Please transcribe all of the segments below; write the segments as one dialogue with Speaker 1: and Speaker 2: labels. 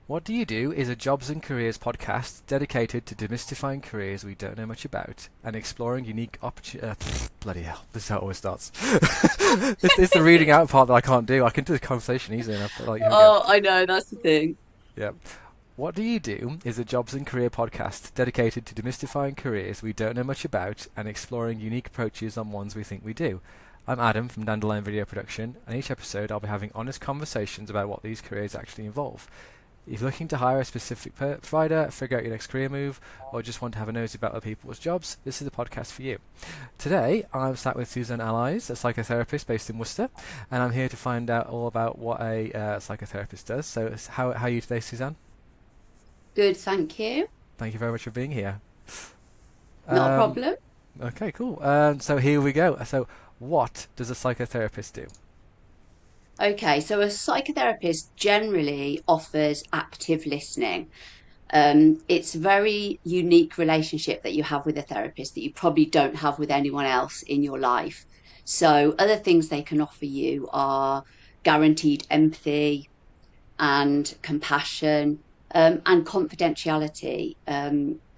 Speaker 1: What Do You Do is a jobs and careers podcast dedicated to demystifying careers we don't know much about and exploring unique opportunities. Bloody hell, this is how it always starts. It's the reading out part that I can't do. I can do the conversation easily enough, but here we go.
Speaker 2: Oh, I know, that's the thing.
Speaker 1: Yeah. What Do You Do is a jobs and career podcast dedicated to demystifying careers we don't know much about and exploring unique approaches on ones we think we do. I'm Adam from Dandelion Video Production, and each episode I'll be having honest conversations about what these careers actually involve. If you're looking to hire a specific provider, figure out your next career move, or just want to have a nosy about other people's jobs, this is the podcast for you. Today, I'm sat with Suzanne Allies, a psychotherapist based in Worcester, and I'm here to find out all about what a psychotherapist does. So, how are you today, Suzanne?
Speaker 2: Good, thank you.
Speaker 1: Thank you very much for being here.
Speaker 2: Not a
Speaker 1: Um,
Speaker 2: problem.
Speaker 1: okay, cool. So here we go. So, what does a psychotherapist do?
Speaker 2: Okay, so a psychotherapist generally offers active listening. It's a very unique relationship that you have with a therapist that you probably don't have with anyone else in your life. So, other things they can offer you are guaranteed empathy, and compassion, and confidentiality,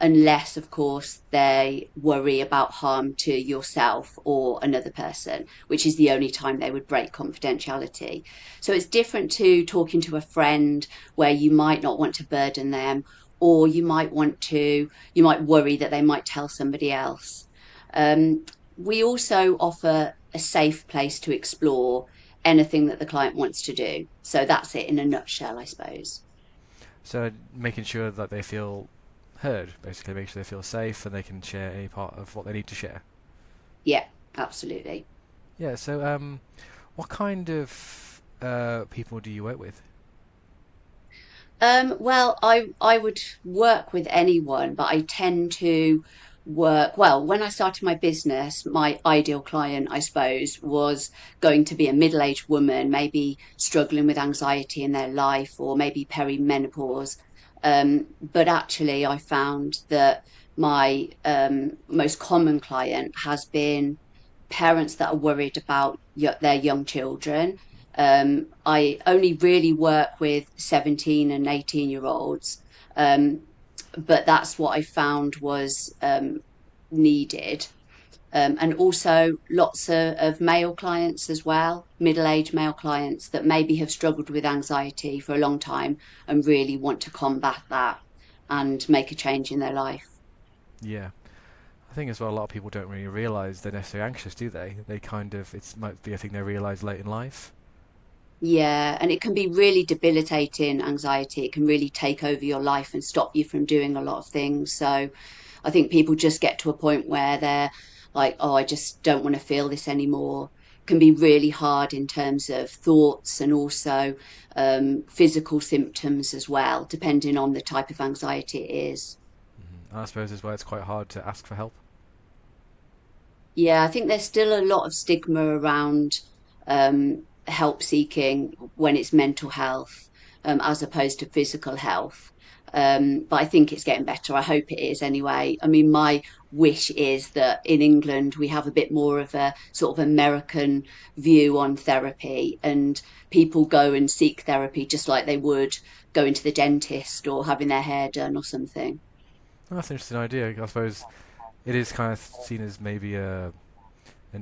Speaker 2: unless, of course, they worry about harm to yourself or another person, which is the only time they would break confidentiality. So it's different to talking to a friend where you might not want to burden them, or you might worry that they might tell somebody else. We also offer a safe place to explore anything that the client wants to do. So that's it in a nutshell, I suppose.
Speaker 1: So, making sure that they feel heard, basically, make sure they feel safe and they can share any part of what they need to share.
Speaker 2: Yeah, absolutely.
Speaker 1: Yeah. So, what kind of people do you work with?
Speaker 2: Well, I would work with anyone, but I tend to well, when I started my business, my ideal client, I suppose, was going to be a middle-aged woman, maybe struggling with anxiety in their life or maybe perimenopause. But actually, I found that my most common client has been parents that are worried about their young children. I only really work with 17 and 18-year olds, um, but that's what I found was needed. And also lots of male clients as well, middle-aged male clients that maybe have struggled with anxiety for a long time and really want to combat that and make a change in their life.
Speaker 1: Yeah. I think as well, a lot of people don't really realise they're necessarily anxious, do they? They kind of, it might be a thing they realise late in life.
Speaker 2: Yeah, and it can be really debilitating anxiety. It can really take over your life and stop you from doing a lot of things. So I think people just get to a point where they're like, oh, I just don't want to feel this anymore. Can be really hard in terms of thoughts and also physical symptoms as well, depending on the type of anxiety it is.
Speaker 1: And I suppose as well, it's quite hard to ask for help.
Speaker 2: Yeah, I think there's still a lot of stigma around help seeking when it's mental health, as opposed to physical health. But I think it's getting better. I hope it is anyway. I mean, my wish is that in England we have a bit more of a sort of American view on therapy, and people go and seek therapy just like they would going to the dentist or having their hair done or something.
Speaker 1: Well, that's an interesting idea. I suppose it is kind of seen as maybe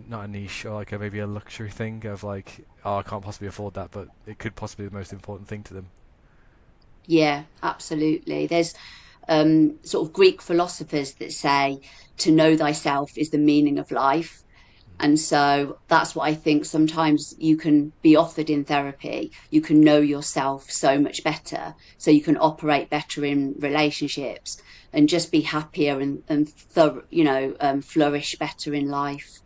Speaker 1: not a niche or like maybe a luxury thing of like, oh, I can't possibly afford that, but it could possibly be the most important thing to them.
Speaker 2: Yeah, absolutely. There's sort of Greek philosophers that say to know thyself is the meaning of life. And so that's what I think sometimes you can be offered in therapy. You can know yourself so much better. So you can operate better in relationships and just be happier and flourish better in life.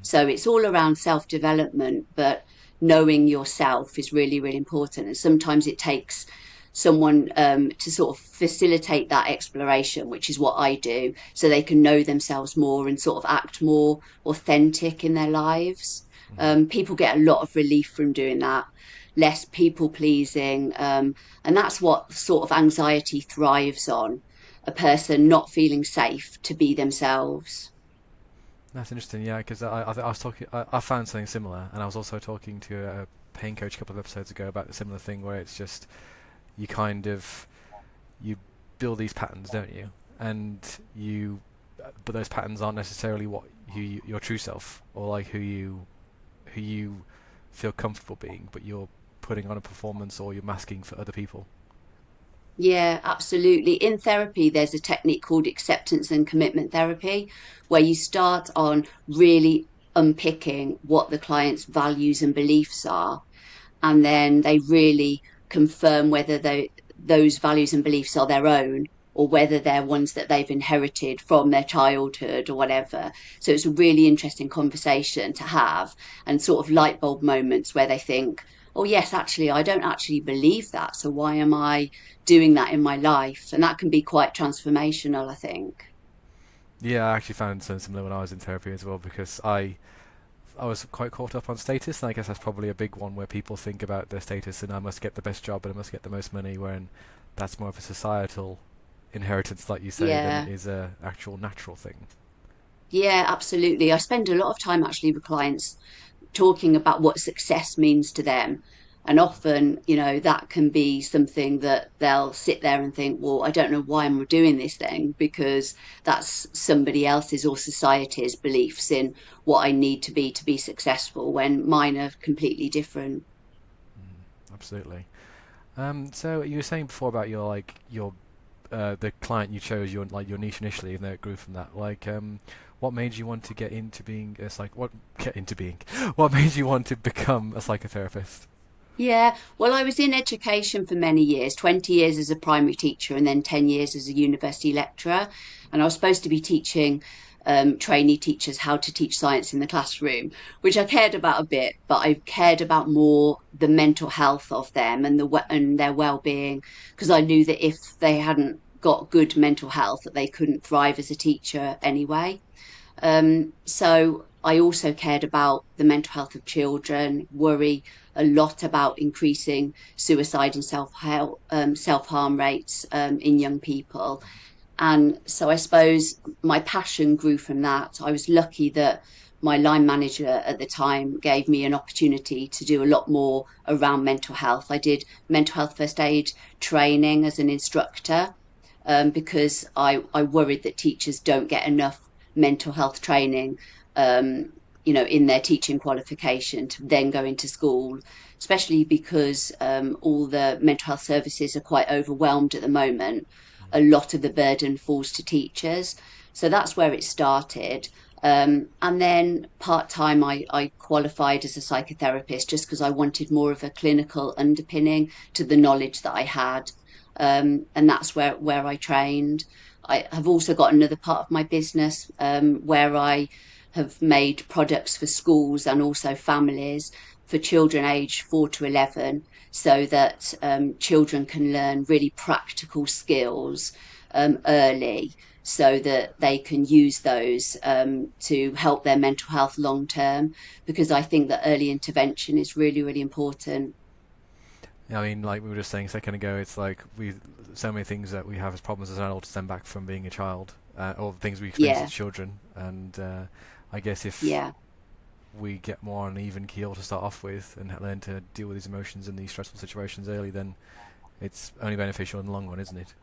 Speaker 2: So it's all around self development, but knowing yourself is really, really important. And sometimes it takes someone to sort of facilitate that exploration, which is what I do, so they can know themselves more and sort of act more authentic in their lives.
Speaker 1: Mm-hmm.
Speaker 2: People get a lot of relief from doing that, less people pleasing. And that's what sort of anxiety thrives on, a person not feeling safe to be themselves.
Speaker 1: That's interesting, yeah, because I was talking, I found something similar, and I was also talking to a pain coach a couple of episodes ago about a similar thing where it's just you kind of you build these patterns, don't you? And but those patterns aren't necessarily what your true self, or like who you feel comfortable being, but you're putting on a performance or you're masking for other people.
Speaker 2: Yeah, absolutely. In therapy, there's a technique called acceptance and commitment therapy, where you start on really unpicking what the client's values and beliefs are, and then they really confirm whether those values and beliefs are their own or whether they're ones that they've inherited from their childhood or whatever. So it's a really interesting conversation to have, and sort of light bulb moments where they think, oh, yes, actually, I don't actually believe that. So why am I doing that in my life? And that can be quite transformational, I think.
Speaker 1: Yeah, I actually found something similar when I was in therapy as well, because I was quite caught up on status, and I guess that's probably a big one where people think about their status and I must get the best job and I must get the most money, when that's more of a societal inheritance, like you say, than it
Speaker 2: Yeah.
Speaker 1: is a actual natural thing.
Speaker 2: Yeah, absolutely. I spend a lot of time actually with clients talking about what success means to them. And often, that can be something that they'll sit there and think, well, I don't know why I'm doing this thing, because that's somebody else's or society's beliefs in what I need to be successful, when mine are completely different.
Speaker 1: Absolutely. So you were saying before about your the client you chose, your niche initially, even though it grew from that. What made you want to get into being a psych? What get into being? What made you want to become a psychotherapist?
Speaker 2: Yeah, well, I was in education for many years, 20 years as a primary teacher and then 10 years as a university lecturer. And I was supposed to be teaching trainee teachers how to teach science in the classroom, which I cared about a bit, but I cared about more the mental health of them and and their well-being, because I knew that if they hadn't got good mental health, that they couldn't thrive as a teacher anyway. So I also cared about the mental health of children, worry a lot about increasing suicide and self-harm rates in young people. And so I suppose my passion grew from that. I was lucky that my line manager at the time gave me an opportunity to do a lot more around mental health. I did mental health first aid training as an instructor, because I worried that teachers don't get enough mental health training, um, in their teaching qualification to then go into school, especially because all the mental health services are quite overwhelmed at the moment. A lot of the burden falls to teachers. So that's where it started. And then part time, I qualified as a psychotherapist just because I wanted more of a clinical underpinning to the knowledge that I had. And that's where I trained. I have also got another part of my business, where I have made products for schools and also families for children aged 4 to 11, so that children can learn really practical skills early, so that they can use those to help their mental health long term, because I think that early intervention is really, really important.
Speaker 1: Yeah, I mean, like we were just saying a second ago, it's like we so many things that we have as problems as an adult stem back from being a child, or things we experience
Speaker 2: Yeah,
Speaker 1: as children. And I guess if
Speaker 2: yeah.
Speaker 1: we get more on an even keel to start off with and learn to deal with these emotions and these stressful situations early, then it's only beneficial in the long run, isn't it?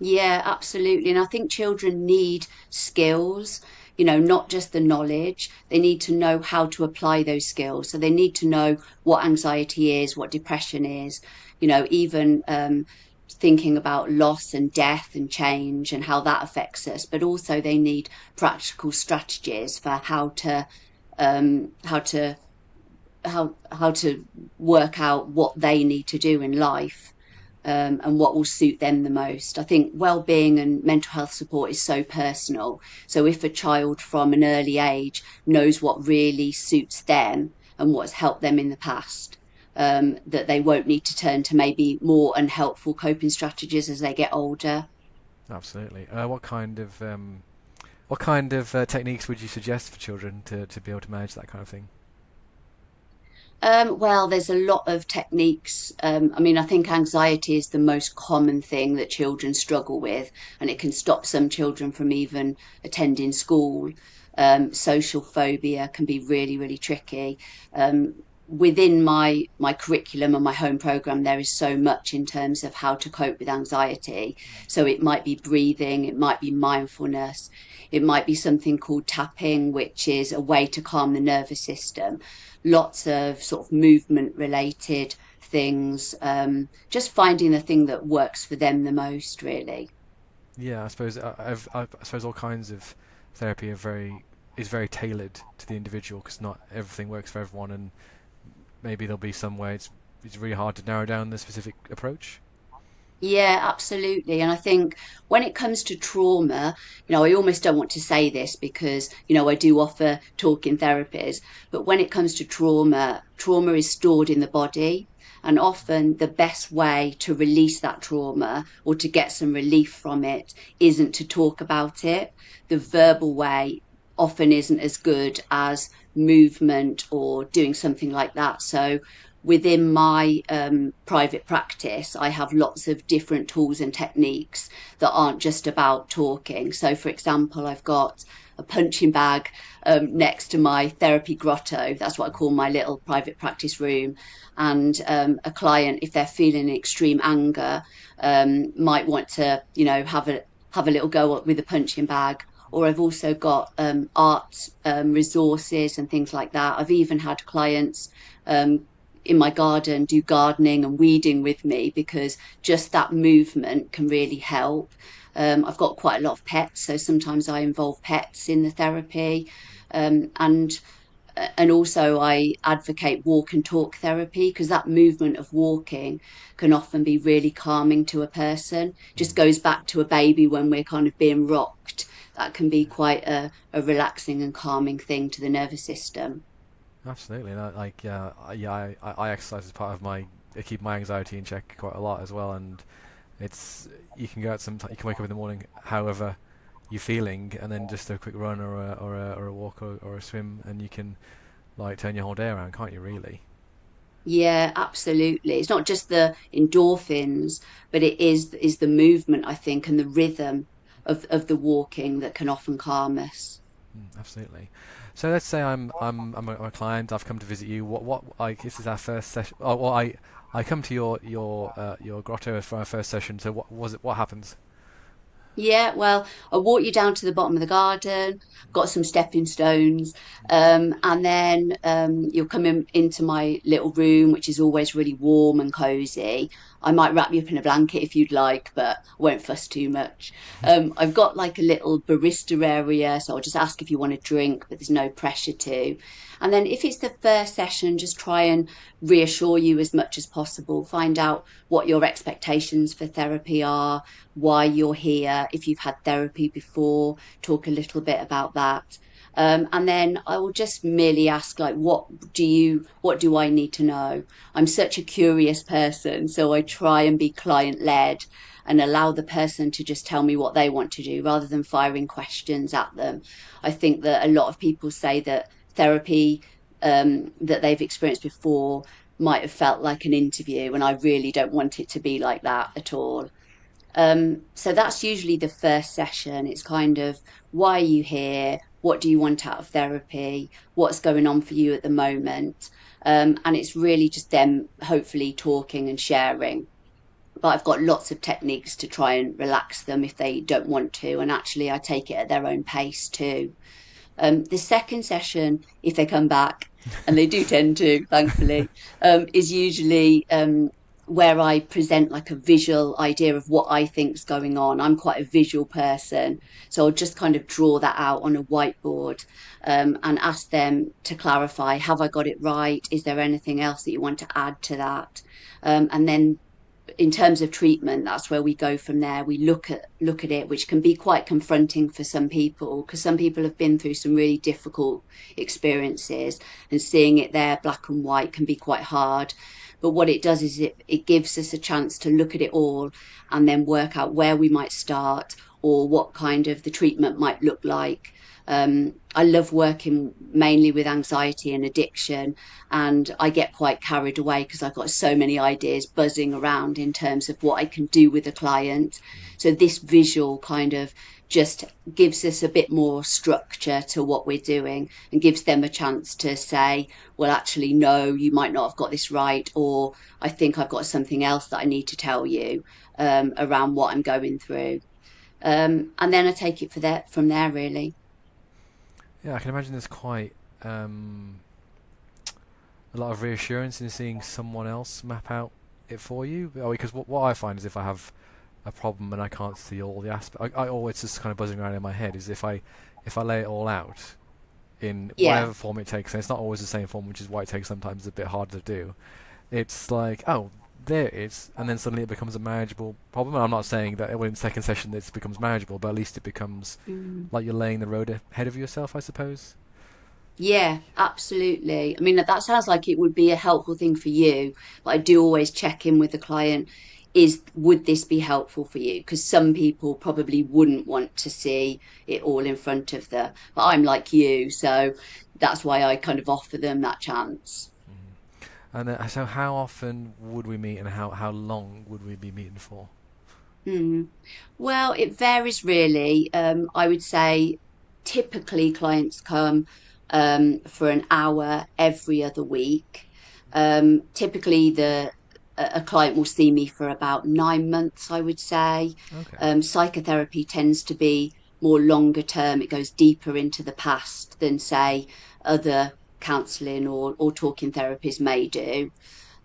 Speaker 2: Yeah, absolutely. And I think children need skills, not just the knowledge. They need to know how to apply those skills. So they need to know what anxiety is, what depression is, even thinking about loss and death and change and how that affects us. But also they need practical strategies for um, how to, how to work out what they need to do in life, and what will suit them the most. I think well-being and mental health support is so personal. So if a child from an early age knows what really suits them and what's helped them in the past, that they won't need to turn to maybe more unhelpful coping strategies as they get older.
Speaker 1: Absolutely. What kind of techniques would you suggest for children to be able to manage that kind of thing?
Speaker 2: Well, there's a lot of techniques. I mean, I think anxiety is the most common thing that children struggle with, and it can stop some children from even attending school. Social phobia can be really, really tricky. Um, within my curriculum and my home program, there is so much in terms of how to cope with anxiety. So it might be breathing, it might be mindfulness, it might be something called tapping, which is a way to calm the nervous system. Lots of sort of movement related things, just finding the thing that works for them the most, really.
Speaker 1: Yeah, I suppose I suppose all kinds of therapy is very tailored to the individual because not everything works for everyone, and maybe there'll be some way it's really hard to narrow down the specific approach.
Speaker 2: Yeah, absolutely. And I think when it comes to trauma, I almost don't want to say this because, I do offer talking therapies, but when it comes to trauma, trauma is stored in the body. And often the best way to release that trauma or to get some relief from it isn't to talk about it. The verbal way often isn't as good as movement or doing something like that. So within my private practice, I have lots of different tools and techniques that aren't just about talking. So, for example, I've got a punching bag next to my therapy grotto. That's what I call my little private practice room. And a client, if they're feeling extreme anger, might want to, have a little go with a punching bag. Or I've also got art resources and things like that. I've even had clients in my garden do gardening and weeding with me because just that movement can really help. I've got quite a lot of pets, so sometimes I involve pets in the therapy, and also I advocate walk and talk therapy because that movement of walking can often be really calming to a person. Just
Speaker 1: Mm.
Speaker 2: goes back to a baby when we're kind of being rocked. That can be quite a relaxing and calming thing to the nervous system.
Speaker 1: Absolutely, and I exercise as part of my I keep my anxiety in check quite a lot as well, and it's you can go out you can wake up in the morning however you're feeling, and then just a quick run or a walk or a swim, and you can like turn your whole day around, can't you? Really?
Speaker 2: Yeah, absolutely. It's not just the endorphins, but it is the movement, I think, and the rhythm of the walking that can often calm us.
Speaker 1: Absolutely. So let's say I'm a client. I've come to visit you. What like this is our first session. Oh, well, I come to your grotto for our first session. So what was it? What happens?
Speaker 2: Yeah, well, I walk you down to the bottom of the garden, got some stepping stones, and then you'll come into my little room, which is always really warm and cozy. I might wrap you up in a blanket if you'd like, but I won't fuss too much. I've got like a little barista area, so I'll just ask if you want a drink, but there's no pressure to. And then if it's the first session, just try and reassure you as much as possible. Find out what your expectations for therapy are, why you're here. If you've had therapy before, talk a little bit about that. And then I will just merely ask, like, what do I need to know? I'm such a curious person, so I try and be client led and allow the person to just tell me what they want to do rather than firing questions at them. I think that a lot of people say that therapy that they've experienced before might have felt like an interview, and I really don't want it to be like that at all. So that's usually the first session. It's kind of why are you here? What do you want out of therapy? What's going on for you at the moment? And it's really just them hopefully talking and sharing. But I've got lots of techniques to try and relax them if they don't want to. And actually, I take it at their own pace too. The second session, if they come back, and they do tend to, thankfully, is usually where I present like a visual idea of what I think's going on. I'm quite a visual person, so I'll just kind of draw that out on a whiteboard and ask them to clarify: Have I got it right? Is there anything else that you want to add to that? And then in terms of treatment, that's where we go from there. We look at it, which can be quite confronting for some people because some people have been through some really difficult experiences, and seeing it there black and white can be quite hard. But what it does is it gives us a chance to look at it all and then work out where we might start or what kind of the treatment might look like. I love working mainly with anxiety and addiction, and I get quite carried away because I've got so many ideas buzzing around in terms of what I can do with a client. So this visual kind of just gives us a bit more structure to what we're doing and gives them a chance to say, well, actually, no, you might not have got this right, or I think I've got something else that I need to tell you around what I'm going through. And then I take it from there, really.
Speaker 1: Yeah, I can imagine there's quite a lot of reassurance in seeing someone else map out it for you. Because what I find is if I have a problem and I can't see all the aspects, I always just kind of buzzing around in my head. Is if I lay it all out in
Speaker 2: Yeah.
Speaker 1: whatever form it takes, and it's not always the same form, which is why it takes sometimes a bit harder to do. It's like, oh, there it is, and then suddenly it becomes a manageable problem. And I'm not saying that in second session this becomes manageable, but at least it becomes
Speaker 2: Mm.
Speaker 1: like you're laying the road ahead of yourself, I suppose.
Speaker 2: Yeah, absolutely. I mean, that sounds like it would be a helpful thing for you, but I do always check in with the client. Would this be helpful for you? Because some people probably wouldn't want to see it all in front of them. But I'm like you, so that's why I kind of offer them that chance.
Speaker 1: And so, how often would we meet, and how long would we be meeting for?
Speaker 2: Hmm. Well, it varies really. I would say typically clients come for an hour every other week. Typically, a client will see me for about 9 months, I would say.
Speaker 1: Okay.
Speaker 2: Psychotherapy tends to be more longer term. It goes deeper into the past than, say, other counselling or talking therapies may do.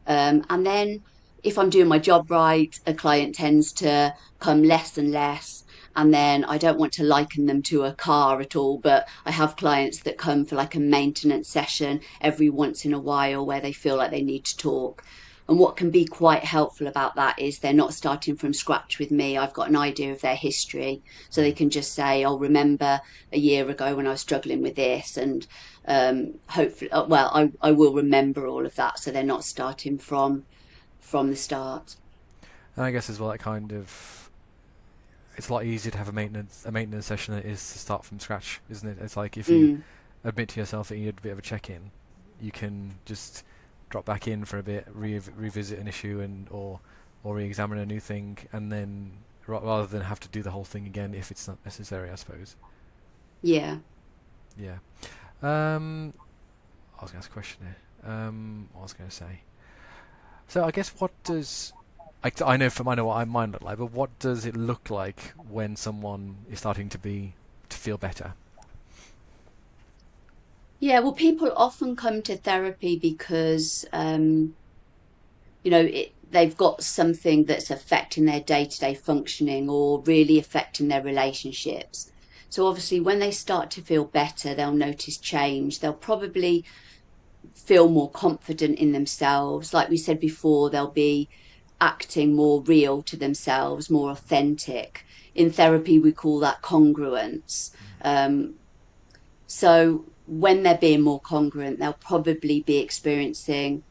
Speaker 2: And then if I'm doing my job right, a client tends to come less and less. And then I don't want to liken them to a car at all, but I have clients that come for like a maintenance session every once in a while where they feel like they need to talk. And what can be quite helpful about that is they're not starting from scratch with me. I've got an idea of their history. So they can just say, I'll remember a year ago when I was struggling with this. And hopefully, well, I will remember all of that. So they're not starting from the start.
Speaker 1: And I guess as well, that kind of it's a lot easier to have a maintenance session than it is to start from scratch, isn't it? It's like if you
Speaker 2: Mm,
Speaker 1: admit to yourself that you need a bit of a check-in, you can just drop back in for a bit, revisit an issue, or re-examine a new thing, and then rather than have to do the whole thing again if it's not necessary, I suppose.
Speaker 2: yeah.
Speaker 1: Yeah. Um, I was going to ask a question here. What was I going to say? So I guess what does I know what I might look like, but what does it look like when someone is starting to feel better?
Speaker 2: Yeah, well, people often come to therapy because, they've got something that's affecting their day-to-day functioning or really affecting their relationships. So obviously, when they start to feel better, they'll notice change. They'll probably feel more confident in themselves. Like we said before, they'll be acting more real to themselves, more authentic. In therapy, we call that congruence. Um, so when they're being more congruent, they'll probably be experiencing,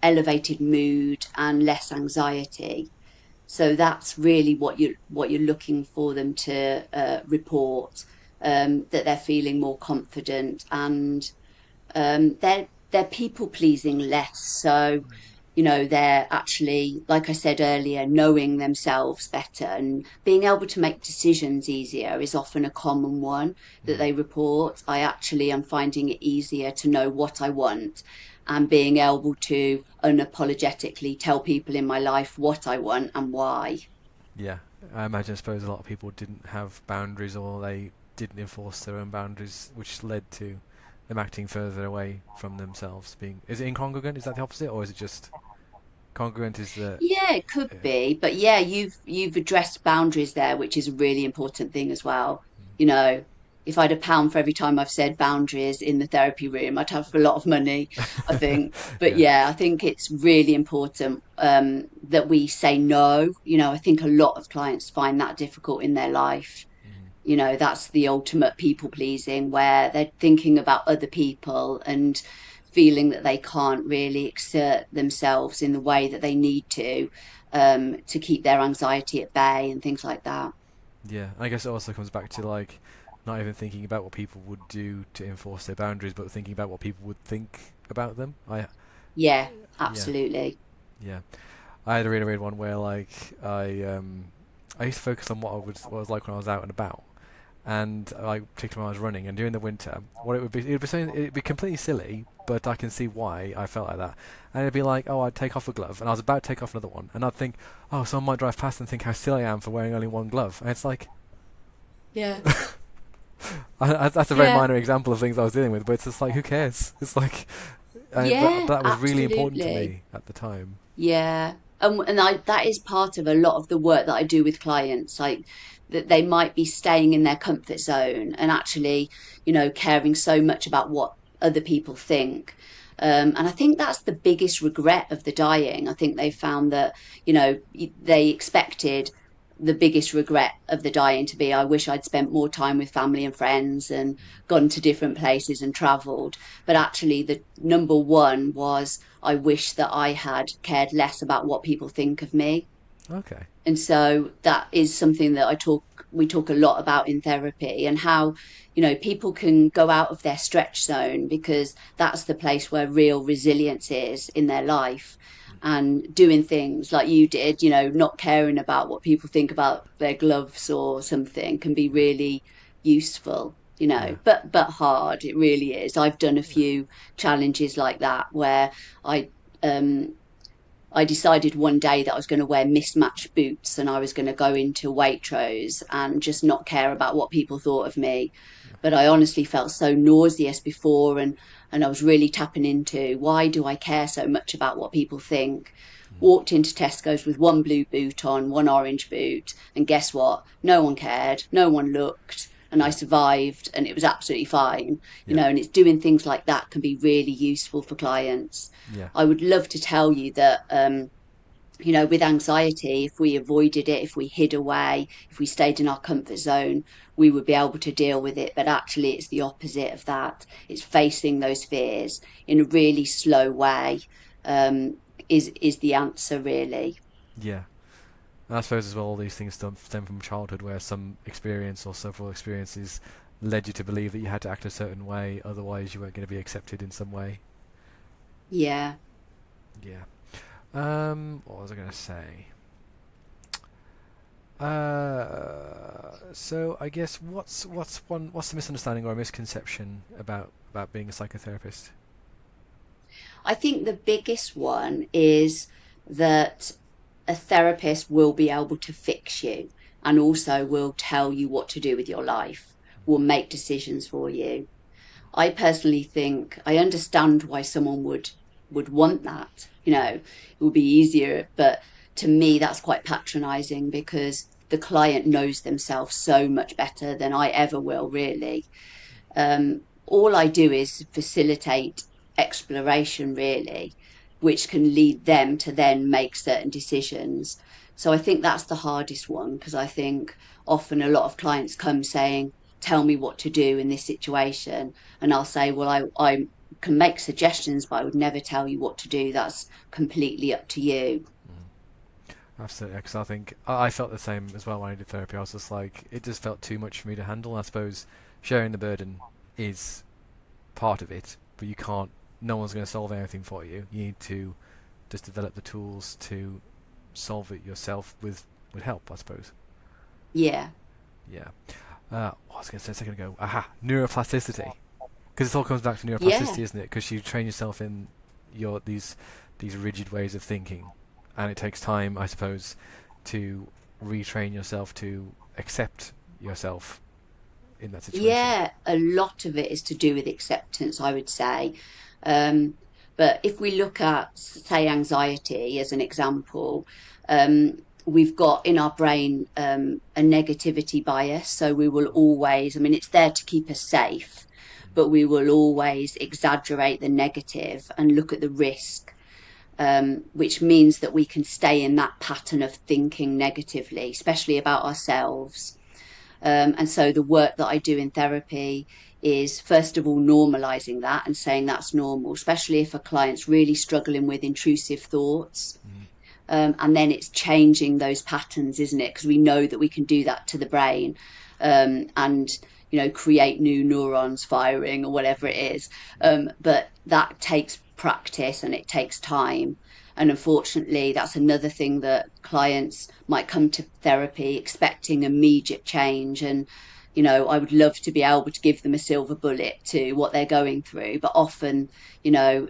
Speaker 2: elevated mood and less anxiety. So that's really what you're looking for them to report, that they're feeling more confident and they're people pleasing less. So they're actually, like I said earlier, knowing themselves better and being able to make decisions easier is often a common one that
Speaker 1: Mm.
Speaker 2: they report. I actually am finding it easier to know what I want and being able to unapologetically tell people in my life what I want and why.
Speaker 1: Yeah, I imagine. I suppose a lot of people didn't have boundaries, or they didn't enforce their own boundaries, which led to them acting further away from themselves. Being is it incongruent? Is that the opposite, or is it just congruent? Is the
Speaker 2: Yeah, it could
Speaker 1: uh,
Speaker 2: be, but yeah, you've addressed boundaries there, which is a really important thing as well. You know, if I had a pound for every time I've said boundaries in the therapy room, I'd have a lot of money, I think. But
Speaker 1: yeah.
Speaker 2: yeah, I think it's really important that we say no. I think a lot of clients find that difficult in their life.
Speaker 1: Mm.
Speaker 2: That's the ultimate people pleasing where they're thinking about other people and feeling that they can't really exert themselves in the way that they need to keep their anxiety at bay and things like that.
Speaker 1: Yeah, I guess it also comes back to like not even thinking about what people would do to enforce their boundaries, but thinking about what people would think about them.
Speaker 2: Yeah,
Speaker 1: Yeah,
Speaker 2: absolutely.
Speaker 1: yeah. I had a really weird one where like I used to focus on what I was like when I was out and about, and like particularly when I was running and during the winter, what it'd be completely silly, but I can see why I felt like that. And it'd be like, oh, I'd take off a glove, and I was about to take off another one, and I'd think, oh, someone might drive past and think how silly I am for wearing only one glove, and it's like,
Speaker 2: Yeah.
Speaker 1: that's a very
Speaker 2: Yeah.
Speaker 1: minor example of things I was dealing with, but it's just like, who cares? It's like, but
Speaker 2: Yeah,
Speaker 1: that was really important to
Speaker 2: absolutely.
Speaker 1: me at the time.
Speaker 2: Yeah. And that is part of a lot of the work that I do with clients, like that they might be staying in their comfort zone and actually, caring so much about what other people think. And I think that's the biggest regret of the dying. I think they found that, they expected the biggest regret of the dying to be, I wish I'd spent more time with family and friends and gone to different places and travelled. But actually, the number one was, I wish that I had cared less about what people think of me.
Speaker 1: Okay.
Speaker 2: And so that is something that we talk a lot about in therapy, and how, people can go out of their stretch zone because that's the place where real resilience is in their life. And doing things like you did, not caring about what people think about their gloves or something, can be really useful,
Speaker 1: Yeah.
Speaker 2: but hard. It really is. I've done a few challenges like that where I um I decided one day that I was going to wear mismatched boots and I was going to go into Waitrose and just not care about what people thought of me. But I honestly felt so nauseous before, and I was really tapping into, why do I care so much about what people think? Walked into Tesco's with one blue boot on, one orange boot, and guess what? No one cared, no one looked, and I
Speaker 1: Yeah.
Speaker 2: survived, and it was absolutely fine.
Speaker 1: Yeah.
Speaker 2: And it's doing things like that can be really useful for clients.
Speaker 1: Yeah.
Speaker 2: I would love to tell you that, with anxiety, if we avoided it, if we hid away, if we stayed in our comfort zone, we would be able to deal with it. But actually, it's the opposite of that. It's facing those fears in a really slow way, is the answer, really.
Speaker 1: Yeah. And I suppose as well, all these things stem from childhood, where some experience or several experiences led you to believe that you had to act a certain way, otherwise you weren't going to be accepted in some way.
Speaker 2: Yeah.
Speaker 1: Yeah. What was I going to say? So I guess what's the misunderstanding or a misconception about being a psychotherapist?
Speaker 2: I think the biggest one is that a therapist will be able to fix you and also will tell you what to do with your life, will make decisions for you. I personally think I understand why someone would want that. It would be easier, but to me that's quite patronizing because the client knows themselves so much better than I ever will, really. All I do is facilitate exploration, really, which can lead them to then make certain decisions. So I think that's the hardest one, because I think often a lot of clients come saying, tell me what to do in this situation. And I'll say, well, I can make suggestions, but I would never tell you what to do. That's completely up to you.
Speaker 1: Absolutely, because I think I felt the same as well when I did therapy. I was just like, it just felt too much for me to handle. I suppose sharing the burden is part of it, but you can't. No one's going to solve anything for you. You need to just develop the tools to solve it yourself with help, I suppose.
Speaker 2: Yeah.
Speaker 1: Yeah. What was I going to say a second ago? Aha, neuroplasticity. Because it all comes back to
Speaker 2: Yeah.
Speaker 1: neuroplasticity, isn't it? Because you train yourself in these rigid ways of thinking, and it takes time, I suppose, to retrain yourself to accept yourself in that situation.
Speaker 2: Yeah, a lot of it is to do with acceptance, I would say. Um, but if we look at, say, anxiety as an example, we've got in our brain a negativity bias. So we will always, I mean, it's there to keep us safe, but we will always exaggerate the negative and look at the risk, which means that we can stay in that pattern of thinking negatively, especially about ourselves. And so the work that I do in therapy is, first of all, normalizing that and saying that's normal, especially if a client's really struggling with intrusive thoughts.
Speaker 1: Mm.
Speaker 2: And then it's changing those patterns, isn't it? Because we know that we can do that to the brain. And, create new neurons firing or whatever it is. But that takes practice and it takes time. And unfortunately, that's another thing that clients might come to therapy expecting immediate change. And, I would love to be able to give them a silver bullet to what they're going through. But often, you know,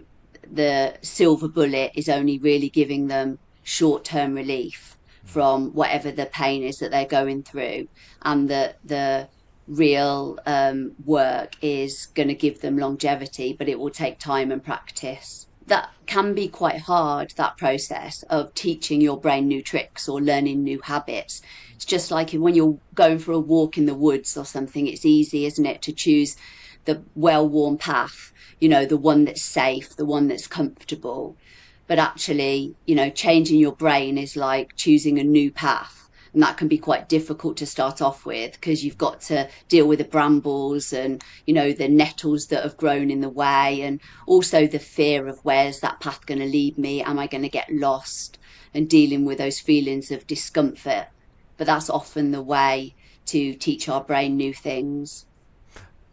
Speaker 2: the silver bullet is only really giving them short-term relief from whatever the pain is that they're going through, and that the real work is going to give them longevity, but it will take time and practice. That can be quite hard, that process of teaching your brain new tricks or learning new habits. It's just like when you're going for a walk in the woods or something, it's easy, isn't it, to choose the well-worn path, the one that's safe, the one that's comfortable. But actually, changing your brain is like choosing a new path. And that can be quite difficult to start off with, because you've got to deal with the brambles and, the nettles that have grown in the way, and also the fear of, where's that path going to lead me? Am I going to get lost? And dealing with those feelings of discomfort. But that's often the way to teach our brain new things.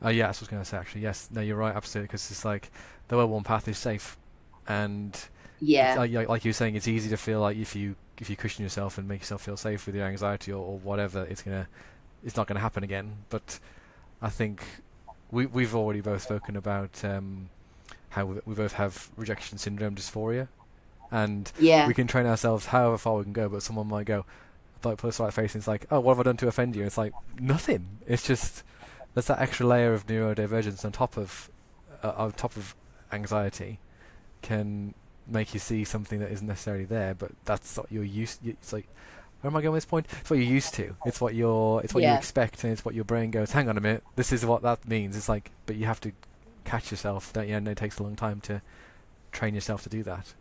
Speaker 1: Yeah, that's what I was going to say, actually. Yes, no, you're right, absolutely, because it's like the well-worn path is safe, and it's,
Speaker 2: Yeah,
Speaker 1: like you were saying, it's easy to feel like if you cushion yourself and make yourself feel safe with your anxiety or whatever, it's not gonna happen again. But I think we've already both spoken about how we both have rejection syndrome dysphoria, and
Speaker 2: yeah,
Speaker 1: we can train ourselves however far we can go. But someone might go, like, put a slight face, and it's like, oh, what have I done to offend you? And it's like nothing. It's just there's that extra layer of neurodivergence on top of anxiety can make you see something that isn't necessarily there, but that's what you're used. It's like, where am I going with this point? It's what you're used to. It's what you
Speaker 2: yeah.
Speaker 1: expect, and it's what your brain goes, hang on a minute, this is what that means. It's like, but you have to catch yourself, don't you? And it takes a long time to train yourself to do that.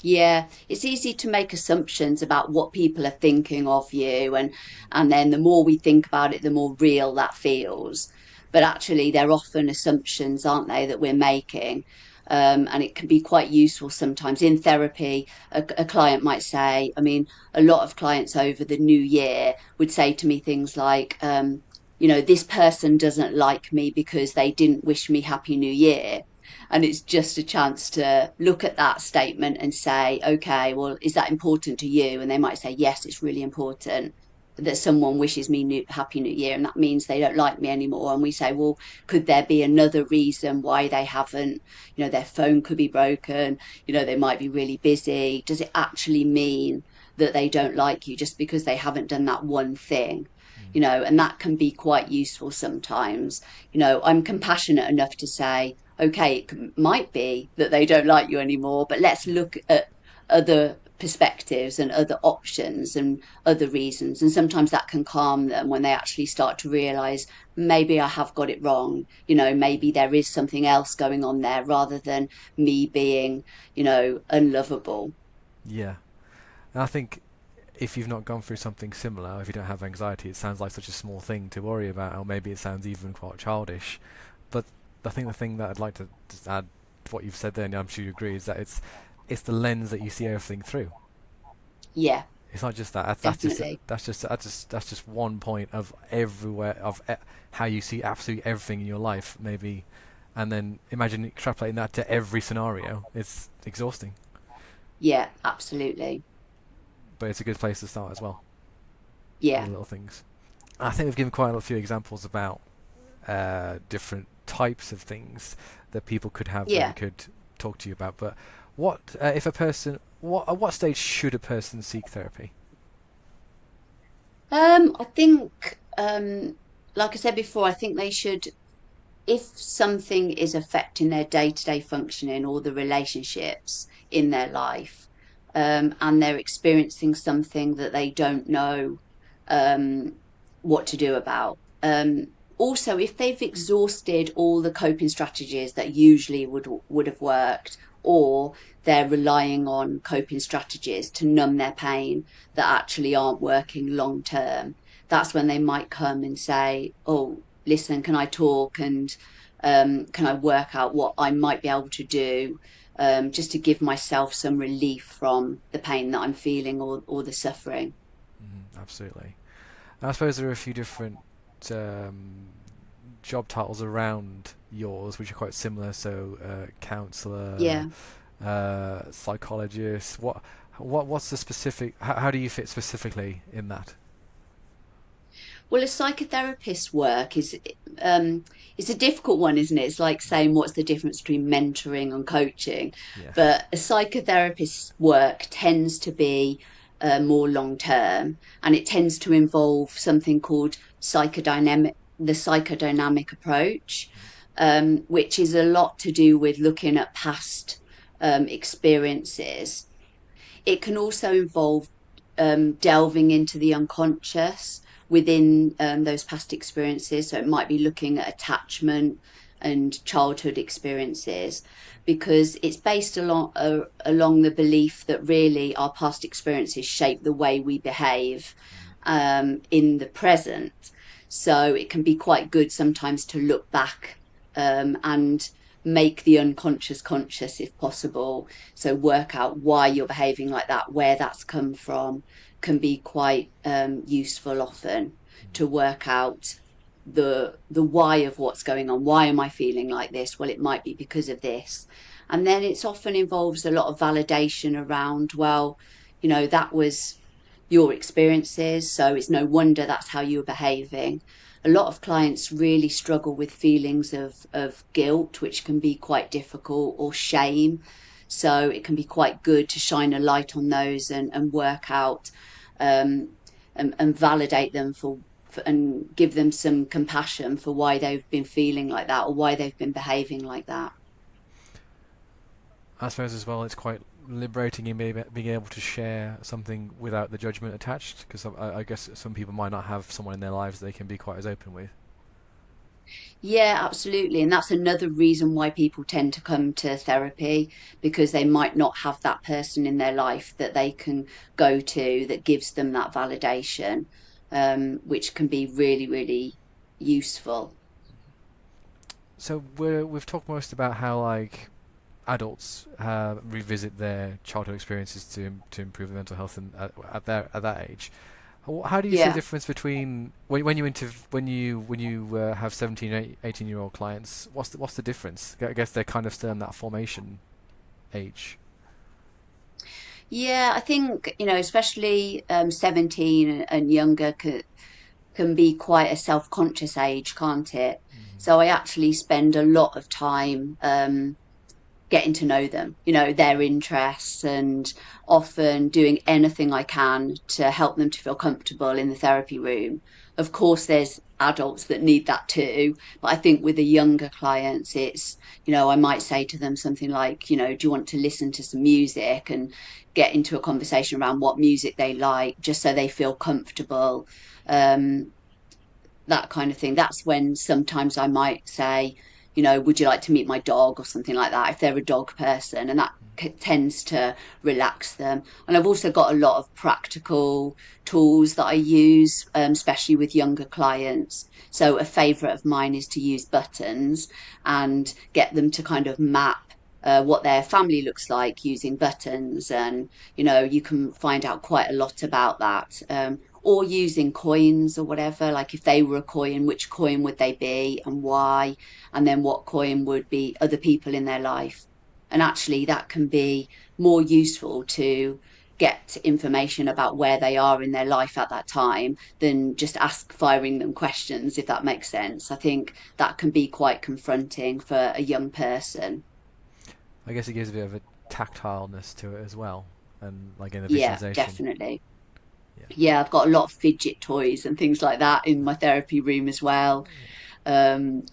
Speaker 2: Yeah, it's easy to make assumptions about what people are thinking of you, and then the more we think about it, the more real that feels. But actually, they're often assumptions, aren't they, that we're making? And it can be quite useful sometimes in therapy. A client might say, I mean, a lot of clients over the new year would say to me things like, this person doesn't like me because they didn't wish me Happy New Year. And it's just a chance to look at that statement and say, okay, well, is that important to you? And they might say, yes, it's really important that someone wishes me Happy New Year. And that means they don't like me anymore. And we say, well, could there be another reason why they haven't? Their phone could be broken. They might be really busy. Does it actually mean that they don't like you just because they haven't done that one thing? And that can be quite useful sometimes. I'm compassionate enough to say, okay, might be that they don't like you anymore, but let's look at other perspectives and other options and other reasons. And sometimes that can calm them when they actually start to realize, maybe I have got it wrong. Maybe there is something else going on there rather than me being, unlovable.
Speaker 1: Yeah, and I think if you've not gone through something similar, if you don't have anxiety, it sounds like such a small thing to worry about, or maybe it sounds even quite childish. But I think the thing that I'd like to just add to what you've said there, and I'm sure you agree, is that it's the lens that you see everything through.
Speaker 2: Yeah,
Speaker 1: It's not just that.
Speaker 2: definitely.
Speaker 1: That's just one point of everywhere how you see absolutely everything in your life, maybe, and then imagine extrapolating that to every scenario. It's exhausting,
Speaker 2: Yeah, absolutely.
Speaker 1: but it's a good place to start as well with
Speaker 2: Yeah,
Speaker 1: the little things. I think we've given quite a few examples about different types of things that people could have
Speaker 2: yeah.
Speaker 1: and could talk to you about. But what if a person? What at what stage should a person seek therapy?
Speaker 2: I think, like I said before, I think they should, if something is affecting their day-to-day functioning or the relationships in their life, and they're experiencing something that they don't know um, what to do about. Also, if they've exhausted all the coping strategies that usually would have worked, or they're relying on coping strategies to numb their pain that actually aren't working long term, that's when they might come and say, "Oh, listen, can I talk? And can I work out what I might be able to do?" Just to give myself some relief from the pain that I'm feeling, or the suffering.
Speaker 1: Absolutely. And I suppose there are a few different um, job titles around yours, which are quite similar. So, counselor,
Speaker 2: Yeah.
Speaker 1: psychologist. What's the specific? How do you fit specifically in that?
Speaker 2: Well, a psychotherapist's work is it's a difficult one, isn't it? It's like saying what's the difference between mentoring and coaching.
Speaker 1: Yeah.
Speaker 2: But a psychotherapist's work tends to be more long term, and it tends to involve something called the psychodynamic approach, which is a lot to do with looking at past experiences. It can also involve delving into the unconscious within those past experiences. So it might be looking at attachment and childhood experiences, because it's based along the belief that really our past experiences shape the way we behave in the present. So it can be quite good sometimes to look back and make the unconscious conscious if possible. So work out why you're behaving like that, where that's come from, can be quite useful often to work out the why of what's going on. Why am I feeling like this? Well, it might be because of this. And then it's often involves a lot of validation around, well, that was your experiences, so it's no wonder that's how you were behaving. A lot of clients really struggle with feelings of guilt, which can be quite difficult, or shame. So it can be quite good to shine a light on those and work out um, and validate them and give them some compassion for why they've been feeling like that, or why they've been behaving like that.
Speaker 1: I suppose as well, it's quite liberating in being able to share something without the judgment attached, because I guess some people might not have someone in their lives they can be quite as open with.
Speaker 2: Yeah, absolutely. And that's another reason why people tend to come to therapy, because they might not have that person in their life that they can go to that gives them that validation, which can be really, really useful.
Speaker 1: So we've talked most about how like adults revisit their childhood experiences to improve their mental health at that age. How do you see the
Speaker 2: Yeah.
Speaker 1: difference between when you have 17, 18-year-old clients? What's the difference? I guess they're kind of still in that formation age.
Speaker 2: Yeah, I think, especially 17 and younger can be quite a self-conscious age, can't it? So I actually spend a lot of time getting to know them, their interests, and often doing anything I can to help them to feel comfortable in the therapy room. Of course, there's adults that need that too, but I think with the younger clients, it's, I might say to them something like, do you want to listen to some music, and get into a conversation around what music they like, just so they feel comfortable. Um, that kind of thing. That's when sometimes I might say, would you like to meet my dog, or something like that, if they're a dog person, and that tends to relax them. And I've also got a lot of practical tools that I use, especially with younger clients. So a favourite of mine is to use buttons and get them to kind of map what their family looks like using buttons, and you can find out quite a lot about that. Or using coins or whatever, like if they were a coin, which coin would they be and why, and then what coin would be other people in their life. And actually, that can be more useful to get information about where they are in their life at that time than just firing them questions, if that makes sense. I think that can be quite confronting for a young person.
Speaker 1: I guess it gives a bit of a tactileness to it as well, and like in the
Speaker 2: Yeah,
Speaker 1: visualization.
Speaker 2: definitely.
Speaker 1: Yeah.
Speaker 2: Yeah, I've got a lot of fidget toys and things like that in my therapy room as well. And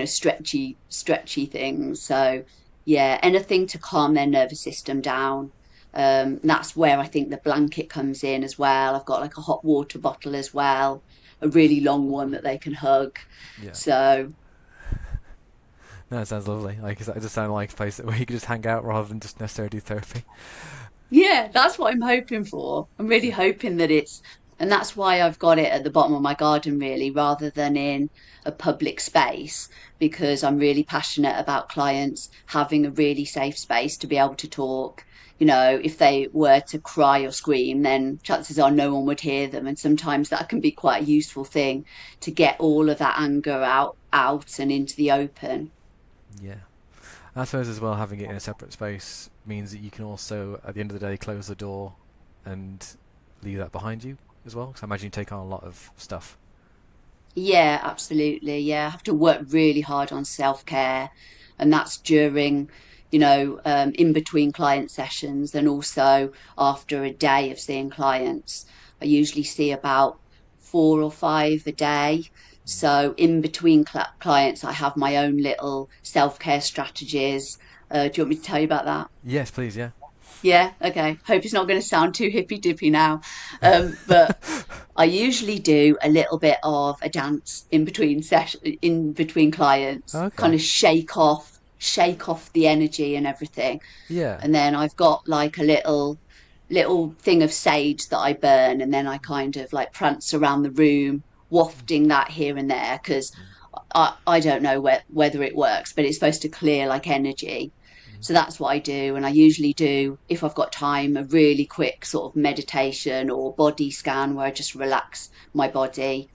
Speaker 2: stretchy things. So yeah, anything to calm their nervous system down. That's where I think the blanket comes in as well. I've got like a hot water bottle as well, a really long one that they can hug.
Speaker 1: Yeah.
Speaker 2: So
Speaker 1: No, it sounds lovely. Like it just sounds like a place where you could just hang out rather than just necessarily do therapy.
Speaker 2: yeah, that's what I'm hoping for. I'm really
Speaker 1: Yeah.
Speaker 2: hoping that and that's why I've got it at the bottom of my garden, really, rather than in a public space, because I'm really passionate about clients having a really safe space to be able to talk. If they were to cry or scream, then chances are no one would hear them. And sometimes that can be quite a useful thing to get all of that anger out out and into the open.
Speaker 1: Yeah. I suppose as well, having it in a separate space means that you can also, at the end of the day, close the door and leave that behind you as well. Because I imagine you take on a lot of stuff.
Speaker 2: Yeah, absolutely. Yeah, I have to work really hard on self-care, and that's during, in between client sessions and also after a day of seeing clients. I usually see about 4 or 5 a day. So in between clients, I have my own little self-care strategies. Do you want me to tell you about that?
Speaker 1: Yes, please. Yeah.
Speaker 2: Yeah, okay. Hope it's not going to sound too hippy dippy now. But I usually do a little bit of a dance in between clients, kind
Speaker 1: Okay.
Speaker 2: of shake off the energy and everything.
Speaker 1: Yeah.
Speaker 2: And then I've got like a little thing of sage that I burn, and then I kind of like prance around the room, wafting that here and there because I don't know whether it works, but it's supposed to clear like energy. So that's what I do. And I usually do, if I've got time, a really quick sort of meditation or body scan where I just relax my body.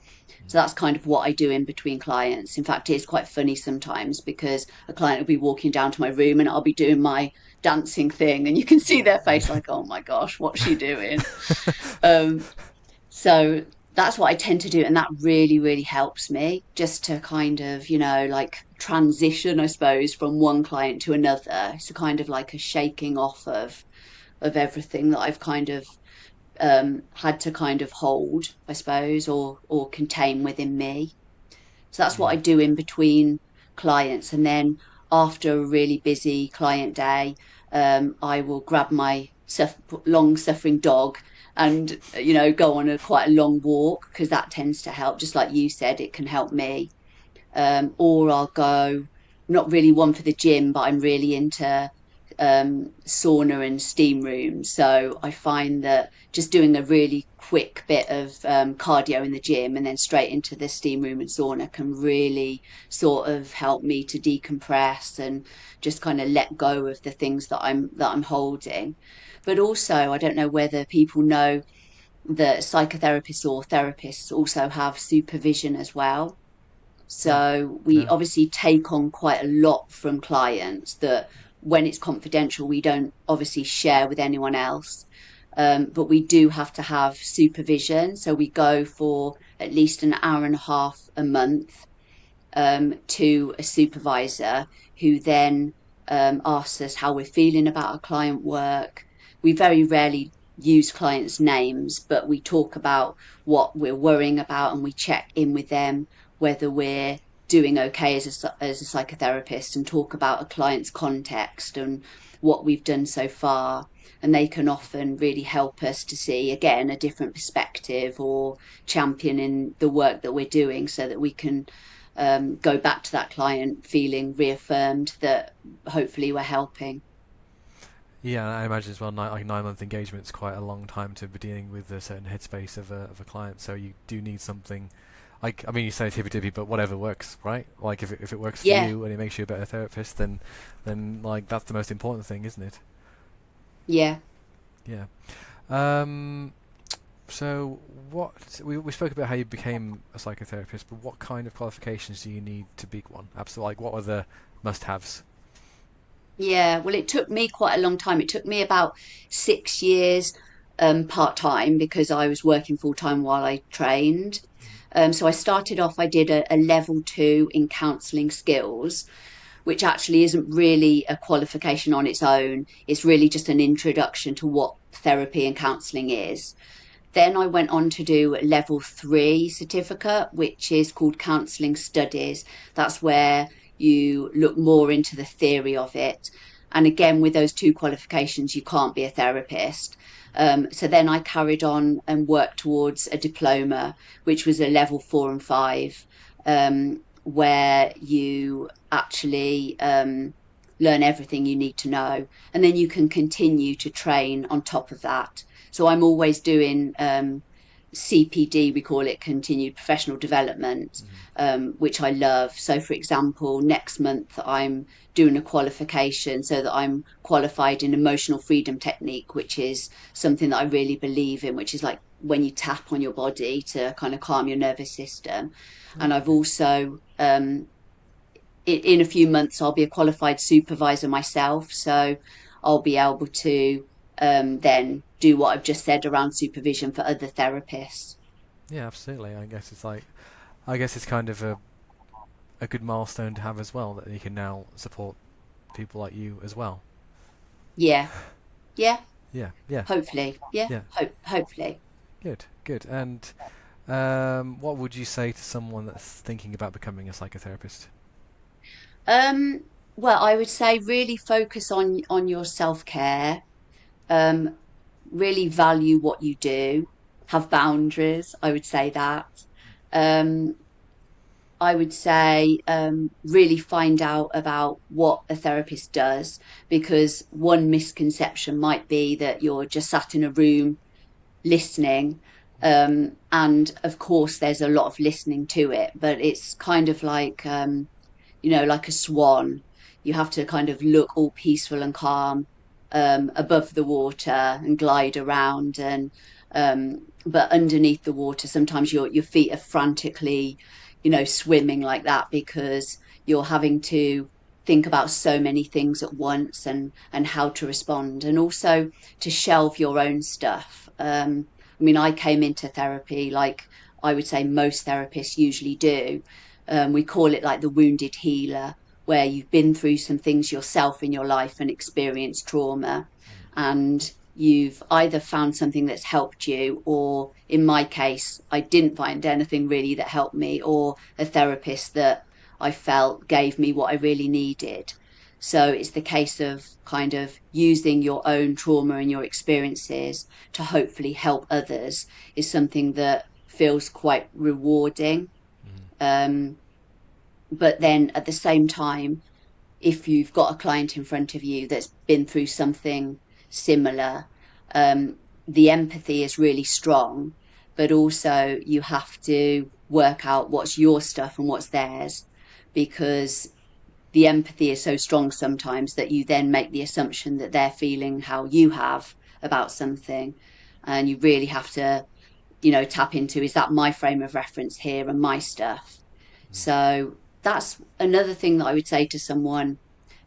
Speaker 2: So that's kind of what I do in between clients. In fact, it's quite funny sometimes because a client will be walking down to my room and I'll be doing my dancing thing, and you can see their face like, oh my gosh, what's she doing? Um, so that's what I tend to do, and that really, really helps me just to kind of, like transition, I suppose, from one client to another. It's a kind of like a shaking off of everything that I've kind of had to kind of hold, I suppose, or contain within me. So that's what I
Speaker 1: Yeah.
Speaker 2: do in between clients. And then after a really busy client day, I will grab my long suffering dog and, go on a quite a long walk because that tends to help. Just like you said, it can help me. Or I'll go, not really one for the gym, but I'm really into sauna and steam rooms. So I find that just doing a really quick bit of cardio in the gym and then straight into the steam room and sauna can really sort of help me to decompress and just kind of let go of the things that I'm holding. But also, I don't know whether people know that psychotherapists or therapists also have supervision as well.
Speaker 1: Oh.
Speaker 2: So we
Speaker 1: No.
Speaker 2: obviously take on quite a lot from clients that when it's confidential, we don't obviously share with anyone else. But we do have to have supervision. So we go for at least an hour and a half a month to a supervisor who then asks us how we're feeling about our client work. We very rarely use clients' names, but we talk about what we're worrying about and we check in with them whether we're doing okay as a psychotherapist and talk about a client's context and what we've done so far. And they can often really help us to see, again, a different perspective or champion in the work that we're doing so that we can go back to that client feeling reaffirmed that hopefully we're helping.
Speaker 1: Yeah, I imagine as well. Like 9 month engagement is quite a long time to be dealing with a certain headspace of a client. So you do need something. Like, I mean, you say it's hippy dippy, but whatever works, right? Like, if it works for
Speaker 2: Yeah,
Speaker 1: you and it makes you a better therapist, then like that's the most important thing, isn't it?
Speaker 2: yeah.
Speaker 1: Yeah. Um. So what we spoke about how you became a psychotherapist, but what kind of qualifications do you need to be one? Absolutely. Like, what are the must-haves?
Speaker 2: Yeah, well, it took me quite a long time. It took me about 6 years part time because I was working full time while I trained. So I started off, I did a level two in counselling skills, which actually isn't really a qualification on its own. It's really just an introduction to what therapy and counselling is. Then I went on to do level three certificate, which is called counselling studies. That's where you look more into the theory of it. And again, with those two qualifications, you can't be a therapist. So then I carried on and worked towards a diploma, which was a level four and five, where you actually learn everything you need to know. And then you can continue to train on top of that. So I'm always doing CPD, we call it continued professional development,
Speaker 1: Hmm.
Speaker 2: which I love. So, for example, next month I'm doing a qualification so that I'm qualified in emotional freedom technique, which is something that I really believe in, which is like when you tap on your body to kind of calm your nervous system. And I've
Speaker 1: Okay.
Speaker 2: also, in a few months, I'll be a qualified supervisor myself. So I'll be able to then do what I've just said around supervision for other therapists.
Speaker 1: Yeah, absolutely. I guess it's kind of a good milestone to have as well, that you can now support people like you as well.
Speaker 2: Yeah, yeah,
Speaker 1: Yeah, yeah,
Speaker 2: hopefully. Yeah,
Speaker 1: yeah.
Speaker 2: hopefully.
Speaker 1: Good, good. And what would you say to someone that's thinking about becoming a psychotherapist?
Speaker 2: Um, well, I would say really focus on your self-care. Um, really value what you do. Have boundaries. I would say that. Um, I would say really find out about what a therapist does, because one misconception might be that you're just sat in a room listening. And of course, there's a lot of listening to it, but it's kind of like, like a swan. You have to kind of look all peaceful and calm above the water and glide around, and but underneath the water, sometimes your feet are frantically, swimming like that, because you're having to think about so many things at once, and how to respond, and also to shelve your own stuff. I mean, I came into therapy like I would say most therapists usually do. We call it like the wounded healer, where you've been through some things yourself in your life and experienced trauma, and you've either found something that's helped you, or in my case, I didn't find anything really that helped me, or a therapist that I felt gave me what I really needed. So it's the case of kind of using your own trauma and your experiences to hopefully help others, is something that feels quite rewarding.
Speaker 1: Mm.
Speaker 2: Um, but then at the same time, if you've got a client in front of you that's been through something similar, the empathy is really strong, but also you have to work out what's your stuff and what's theirs, because the empathy is so strong sometimes that you then make the assumption that they're feeling how you have about something. And you really have to, tap into, is that my frame of reference here and my stuff? So that's another thing that I would say to someone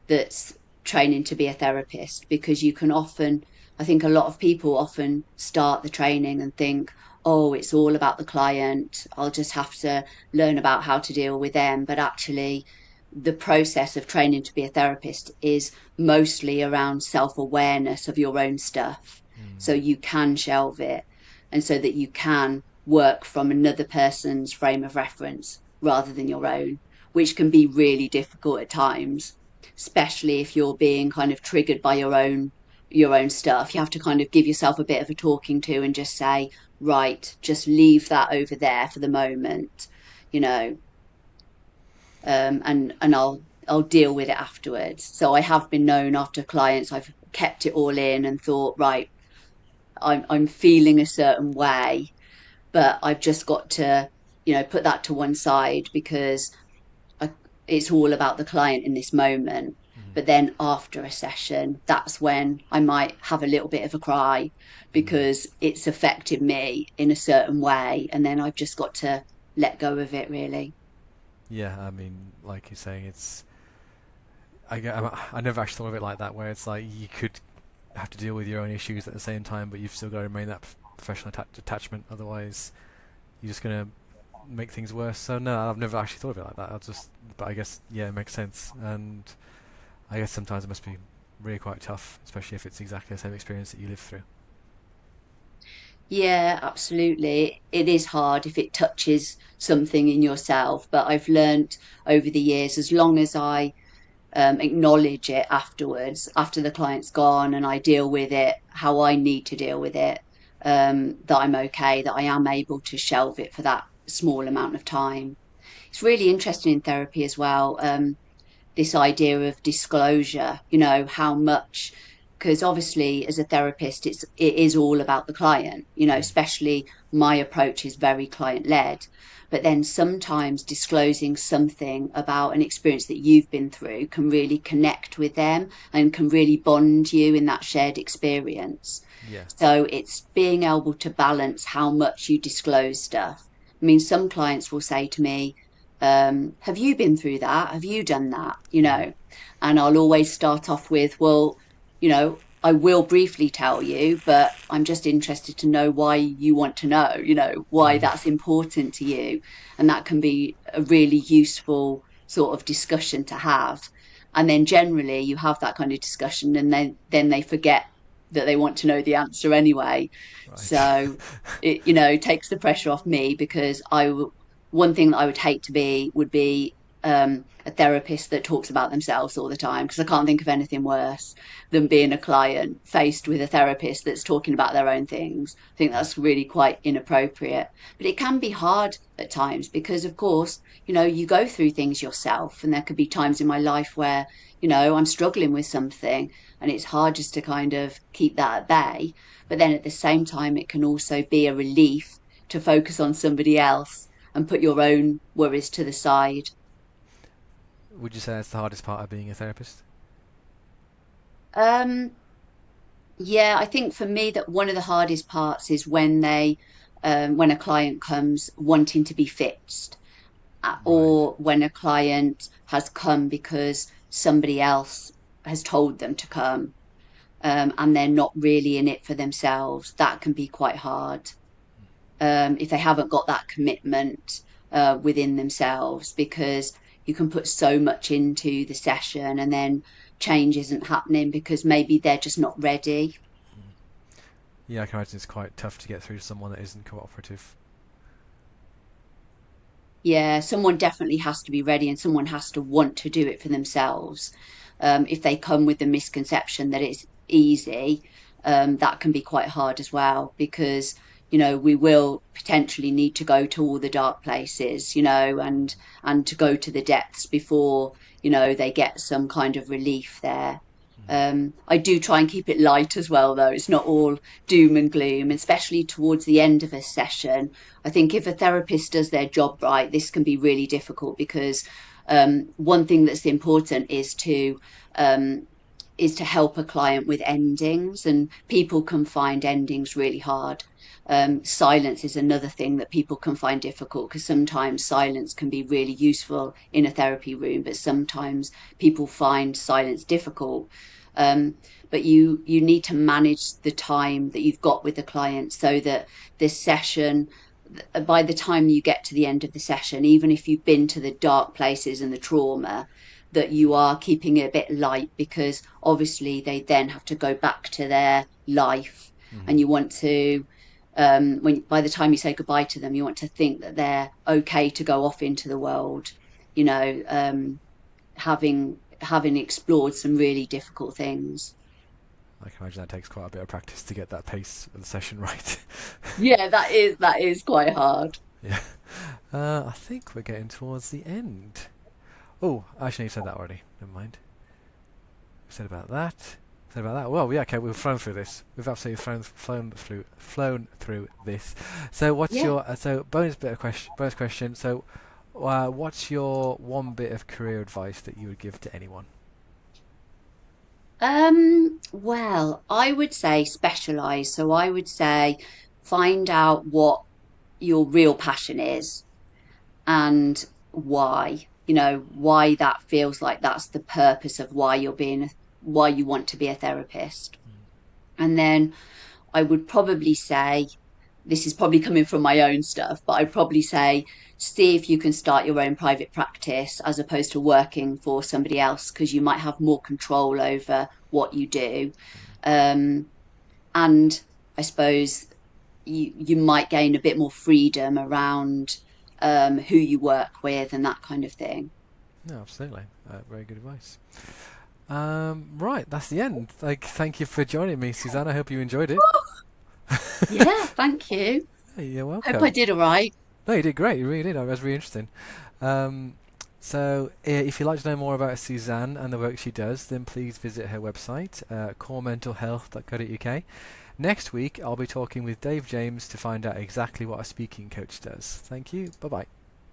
Speaker 2: that's training to be a therapist, because you can often, I think a lot of people often start the training and think, oh, it's all about the client. I'll just have to learn about how to deal with them. But actually, the process of training to be a therapist is mostly around self-awareness of your own stuff.
Speaker 1: Mm.
Speaker 2: So you can shelve it, and so that you can work from another person's frame of reference rather than your own, which can be really difficult at times, especially if you're being kind of triggered by your own stuff. You have to kind of give yourself a bit of a talking to and just say, right, just leave that over there for the moment, you know, and I'll deal with it afterwards. So I have been known after clients, I've kept it all in and thought, right, I'm feeling a certain way, but I've just got to, put that to one side, because I, it's all about the client in this moment.
Speaker 1: Mm.
Speaker 2: But then after a session, that's when I might have a little bit of a cry,
Speaker 1: Mm.
Speaker 2: because it's affected me in a certain way. And then I've just got to let go of it, really.
Speaker 1: Yeah, I mean, like you're saying, I never actually thought of it like that, where it's like you could have to deal with your own issues at the same time, but you've still got to remain that professional attachment. Otherwise, you're just gonna make things worse. So no, I've never actually thought of it like that. But I guess yeah, it makes sense. And I guess sometimes it must be really quite tough, especially if it's exactly the same experience that you live through.
Speaker 2: Yeah, absolutely. It is hard if it touches something in yourself, but I've learnt over the years, as long as I acknowledge it afterwards, after the client's gone, and I deal with it how I need to deal with it, that I'm okay, that I am able to shelve it for that small amount of time. It's really interesting in therapy as well, this idea of disclosure, how much, because obviously as a therapist, it is all about the client,
Speaker 1: Mm.
Speaker 2: especially my approach is very client led. But then sometimes disclosing something about an experience that you've been through can really connect with them and can really bond you in that shared experience.
Speaker 1: Yeah.
Speaker 2: So it's being able to balance how much you disclose stuff. I mean, some clients will say to me, have you been through that? Have you done that? And I'll always start off with, well, I will briefly tell you, but I'm just interested to know why you want to know, why that's important to you. And that can be a really useful sort of discussion to have. And then generally you have that kind of discussion and then they forget that they want to know the answer anyway.
Speaker 1: Right.
Speaker 2: So it takes the pressure off me because one thing that I would hate to be would be a therapist that talks about themselves all the time, because I can't think of anything worse than being a client faced with a therapist that's talking about their own things. I think that's really quite inappropriate. But it can be hard at times because, of course, you go through things yourself, and there could be times in my life where, I'm struggling with something and it's hard just to kind of keep that at bay. But then at the same time, it can also be a relief to focus on somebody else and put your own worries to the side.
Speaker 1: Would you say that's the hardest part of being a therapist?
Speaker 2: Um, yeah, I think for me that one of the hardest parts is when a client comes wanting to be fixed,
Speaker 1: Right.
Speaker 2: or when a client has come because somebody else has told them to come, and they're not really in it for themselves. That can be quite hard, if they haven't got that commitment within themselves, because you can put so much into the session and then change isn't happening because maybe they're just not ready.
Speaker 1: Yeah, I can imagine it's quite tough to get through to someone that isn't cooperative.
Speaker 2: Yeah, someone definitely has to be ready and someone has to want to do it for themselves. If they come with the misconception that it's easy, that can be quite hard as well, because, we will potentially need to go to all the dark places, and to go to the depths before, they get some kind of relief there. I do try and keep it light as well, though. It's not all doom and gloom, especially towards the end of a session. I think if a therapist does their job right, this can be really difficult because one thing that's important um, is to help a client with endings, and people can find endings really hard. Silence is another thing that people can find difficult, because sometimes silence can be really useful in a therapy room, but sometimes people find silence difficult. Um, but you need to manage the time that you've got with the client so that this session, by the time you get to the end of the session, even if you've been to the dark places and the trauma, that you are keeping it a bit light, because obviously they then have to go back to their life, and you want to, when by the time you say goodbye to them, you want to think that they're okay to go off into the world, you know, having explored some really difficult things.
Speaker 1: I can imagine that takes quite a bit of practice to get that pace of the session right.
Speaker 2: Yeah, that is quite hard.
Speaker 1: Yeah. I think we're getting towards the end. Oh, actually, you said that already. Never mind. We said about that. Said about that. Well, yeah, okay, we've flown through this. We've absolutely flown through this. So, what's
Speaker 2: Yeah.
Speaker 1: your bonus question? So, what's your one bit of career advice that you would give to anyone?
Speaker 2: Well, I would say specialize. So I would say find out what your real passion is and why, why that feels like that's the purpose of why you want to be a therapist. And then I would probably say, this is probably coming from my own stuff, but I'd probably say, see if you can start your own private practice as opposed to working for somebody else, because you might have more control over what you do. Um, and I suppose you might gain a bit more freedom around who you work with and that kind of thing.
Speaker 1: No, absolutely. Very good advice. Right, that's the end. Thank you for joining me, Suzanne. I hope you enjoyed it.
Speaker 2: Yeah, thank you.
Speaker 1: Hey, you're
Speaker 2: Hope I
Speaker 1: welcome.
Speaker 2: did all right.
Speaker 1: No, you did great. You really did. That was really interesting. Um, So, if you'd like to know more about Suzanne and the work she does, then please visit her website, corementalhealth.co.uk. Next week, I'll be talking with Dave James to find out exactly what a speaking coach does. Thank you. Bye-bye.